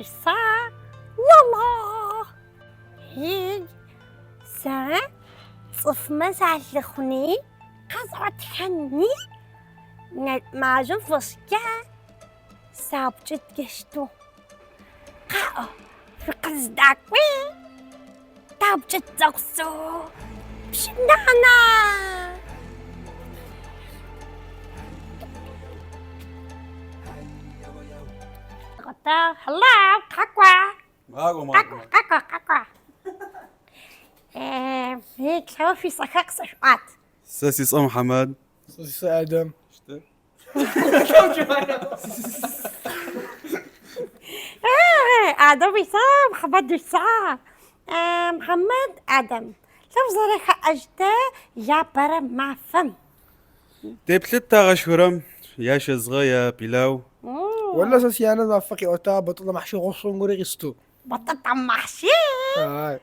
سا يلا هيج سا صف مزعل لخني قزعة حني معجون فسكا سابجت قشتو قاو في قزداكوي تابجت زوسو بشنانا غطا هلا قاقوا قاقوا هيك شو في صخق صفات ساسي صام محمد سوسيس آدم آدم يسام محمد يسام محمد آدم شو زرخ أجدا يا برا ما فهم تبلتا غشورم ياش صغيا بلاو ولا سوسيانا ما فقي أوتا بطلع محشي غصون غوري غستو بطاطا محشي هاي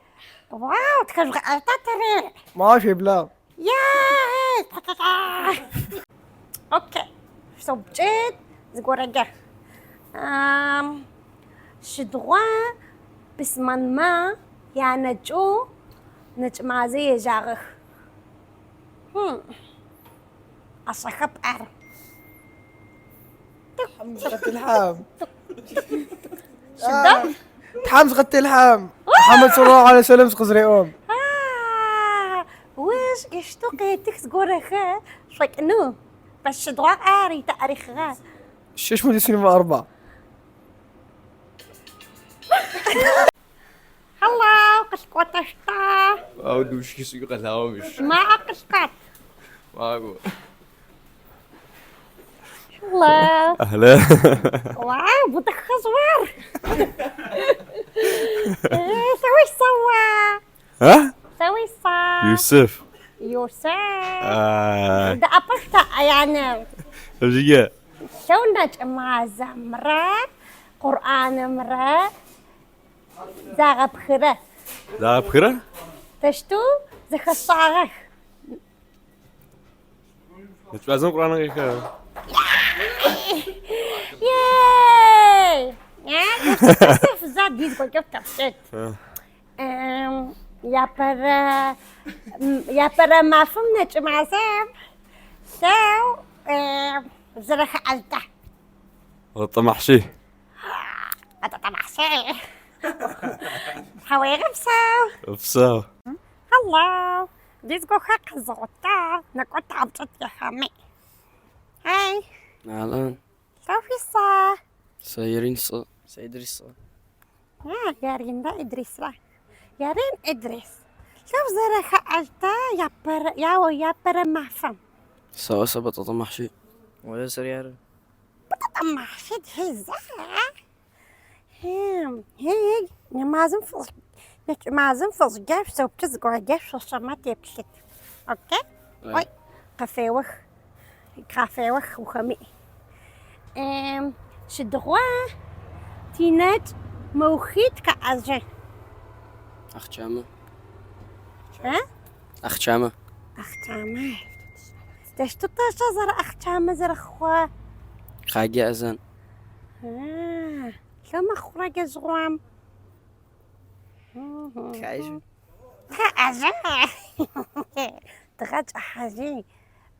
واو تكلم ترى ما في بلا ياي اوكي صبجت زغورجا شدوا بسمان ما يا نجو نجمع زي جاغخ أصخب أعرف حمز غت الحام شدة حمز غت الحام محمد صلى الله عليه وسلم سقزري وش اشتو قيتك زغورخا شكنو بس شدوا أعري تاريخها شش مودي سينما 4 هلا قشقوتشتا أود وش كيسو قلاومش ما أقشقت ما أقول هلا أهلا واو بدك خزوار سوي سوا ها سوي صا يوسف يوسف آه ده أبشتا يعني رجية شو نجمع زمرة قرآن مرة زاغ بخرة لا بخيرة تشتو زخ الصاغخ نتبازم قرآن غير ياي يا كيف زاد ديز كنت تفسد يا برا ما فهمنا جماعة زاب سو زرخ ألتا طمح شي هذا طبعا شيء حويغ بسو بساو هلا ديزكو خاق زغطا نكوت عبجت يا خامي هاي الآن سوفي صا سيرين صا سيدري صا يا رين دا إدريس لا يا رين إدريس شوف زرخ ألتا يا برا محفم سوا سبت طمحشي ولا سريار طمع شد هزا هيك نمازم فوز جاف سو بتزقوا جاف شو شمات يبشت اوكي وي قفاوخ وخمي شدغوا تينات موخيت كأزر أخشامة ها أخشامة أختامة تشتو تشزر أختامة زرخوا خاجي أزان لما خرج زغوام خايج كأزر تغج حاجي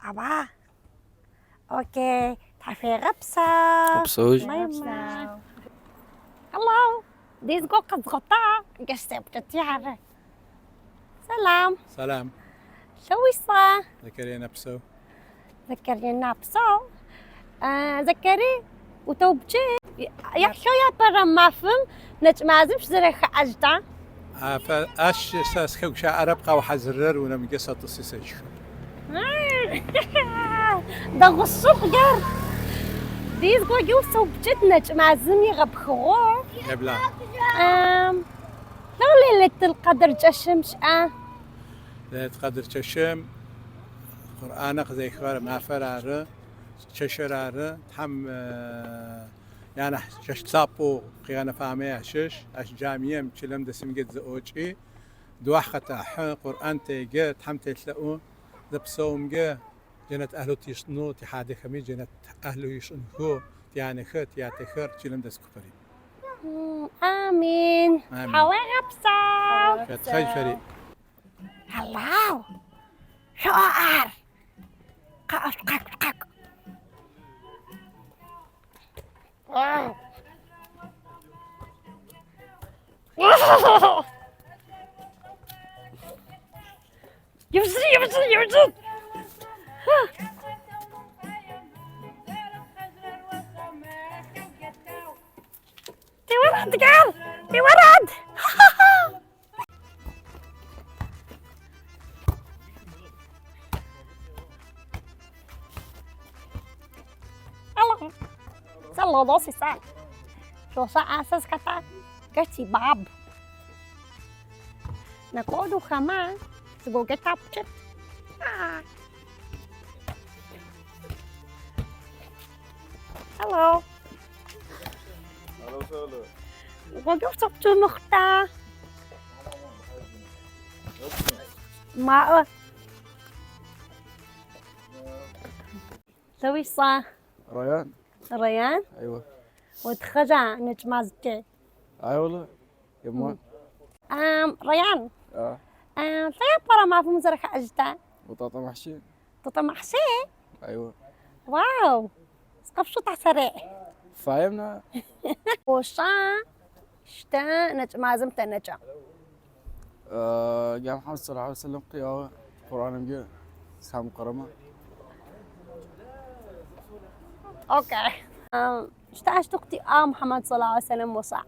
أبا اوكي تعرفي غبسة بصوج ماما هلو ديز جو قد غطا قشتي بتتيار سلام سلام شوي صا زكريا نفسه ذكرني نابسو ذكري وتوبجي يحشو يا برا ما فهم نتمازمش زرخ أجدا فاش ساس خوشا عرب قاو حزرر ونم قصة تصيصيش ده غصوخ جار ديز جو يوسو بجد نتمازم يغبخو يبلا لو ليلة القدر جشمش تقدر تشم قرآنك زي خوار ما فرار تشرار تحم يعني شش تصابو قيانا فامي شش اش جامية مشلم دسم قد زوجي دواح خطاح قرآن تيجي تحم تلتقو دبسوم جا جنت أهلو تيشنو تحادي خمي جنت أهلو يشنو يعني خت يا تخر تشلم دس كفري آمين آمين. حوالي بصاو شتخي فريق هلاو شعر قاق يوزن في ورد قال في ورد Hello, doce sal. Rosa asas kata gaci bab. Na kodu khama go get up chit. Hello. وقف صبت مختا ما سوي صح ريان ريان ايوه وتخجع نجمازتي والله يما ريان اه طيب برا ما في مزرعة أجتا بطاطا محشي تطمع محشي ايوه واو سقف شو تعسري فاهمنا وشا شتا نجمازم تنجا جاء محمد صلى الله عليه وسلم قياوة قرآن مجيء سام قرمة اوكي شتا اشتقتي محمد صلى الله عليه وسلم وصع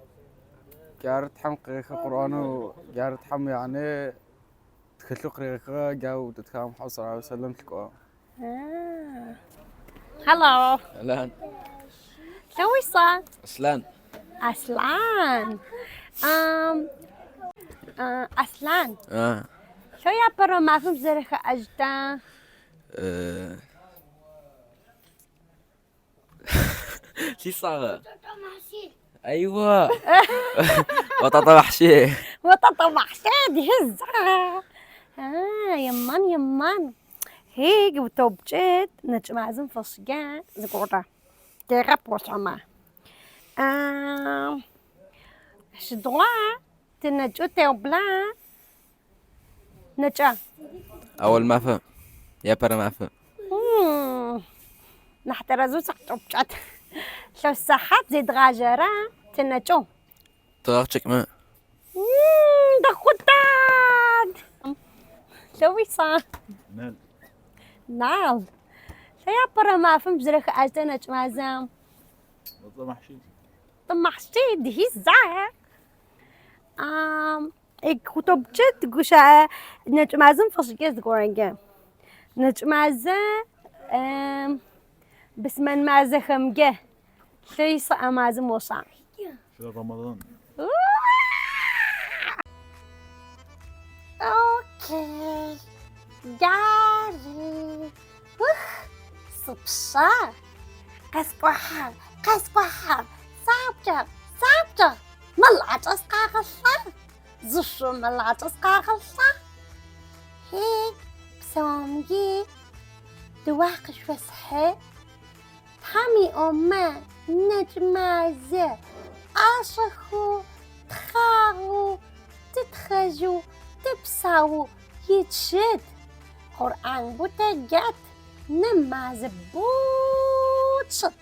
جارت حم قريقة قرآن وجارت حم يعني تخلو قريقة جاو تتكلم محمد صلى الله عليه وسلم تلقوا هلو الآن شوي صار أسلان أسلان أسلان اه شو يا برا ما في مزرعة أجتا شي صار ايوه بطاطا محشي بطاطا محشي هزة يمان هيك وتوبجت نجمازم فصجان زقورة تغب وصما شدوا تنجو تيوبلا نجا اول ما فهم يا برا ما فهم نحترزو سقطوبجت شو الصحات زيد غاجرة تنجو تغاقشك ما دخوتاد شوي صار نال نعم شيا برا ما فهم بزرخ أجتنا جمازم محشي طمحشي دهي زعق كتب جد قشا نجمازم فشكيز قرنجة نجمازة بس من مازة خمجة شي صا مازم وصع في رمضان اوكي جاري صبصا قسقوحر صابجر ملعت اسقاغصا زشو ملعت اسقاغصا هيك بسوامجي دواقش وسحي تحمي أمه نجمازة عاشخو تخاغو تتخجو تبساو يتشد قرآن بوتجات نمازة بوتشت